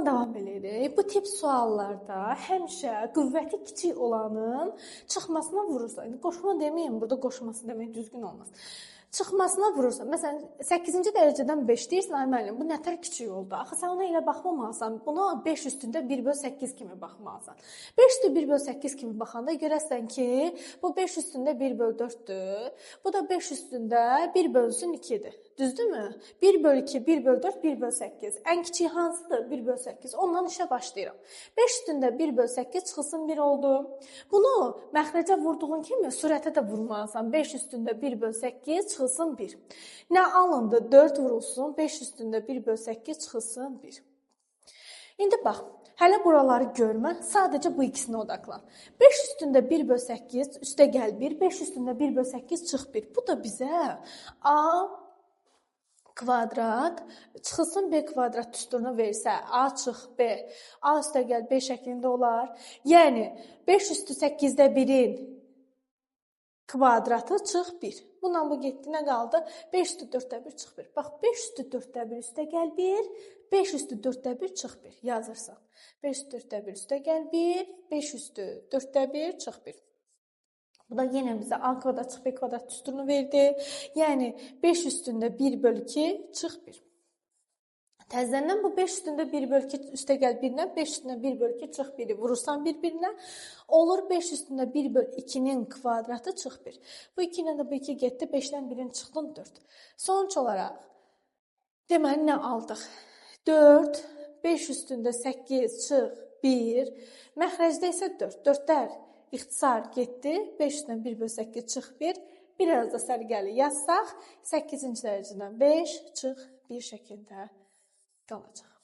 Suallardan davam edirik. Bu tip suallarda həmişə qüvvəti kiçik olanın çıxmasına vurursa, indi qoşma deməyim, burada qoşması demək düzgün olmaz. Çıxmasına vurursa, məsələn 8-ci dərəcədən 5 deyirsən, ay müəllim, bu nətər kiçik oldu? Axı sən ona elə baxmamalısan. Buna 5 üstündə 1/8 kimi baxmalısan. 5 üstü 1/8 kimi baxanda görəsən ki, bu 5 üstündə 1/4-dür. Bu da 5 üstündə 1/2-dir. Düzdürmü? 1/2, 1/4, 1/8. Ən kiçik hansıdır? 1/8. Ondan işə başlayıram. 5 üstündə 1/8 çıxılsın 1 oldu. Bunu məxrəcə vurduğun kimi surətə də vurmalısan. 5 üstündə 1/8 çıxılsın 1. Nə alındı? 4 vurulsun. 5 üstündə 1/8 çıxılsın 1. İndi bax, hələ buraları görmə, sadəcə bu ikisinə odaqlan. 5 üstündə 1/8 üstə gəl 1, 5 üstündə 1/8 çıx 1. Bu da bizə A kvadrat çıxılsın B kvadrat düsturunu versə, A çıx B, A üstə gəl B şəklində olar. Yəni 5 üstü 8-də 1-in kvadratı çıx 1. Bununla bu getdi, nə qaldı? 5 üstü 4-də 1 çıx 1. Bax, 5 üstü 4-də 1 üstə gəl 1, 5 üstü 4-də 1 çıx 1. Yazırsan. 5 üstü 4-də 1 üstə gəl 1, 5 üstü 4-də 1 çıx 1. Bu da yenə bizə A kvadrat çıx B kvadrat düsturunu verdi. Yəni 5 üstündə 1/2 çıx 1. Təzədən bu 5 üstündə 1/2 üstə gəl 1-lə 5 üstündə 1/2 çıx 1-i vurursan bir-birinə. Olur 5 üstündə 1/2-nin kvadratı çıx 1. Bu 2 ilə də bu 2 getdi. 5-dən 1-in çıxdın 4. Sonuç olaraq deməli nə aldıq? 4, 5 üstündə 8 çıx 1. Məxrəcdə isə 4. 4-lər ixtisar getdi. 5 üstündən 1/8 çıx 1. Bir arada sərgəli yazsaq 8-ci dərəcədən 5 çıx 1 şəklində qalacaq.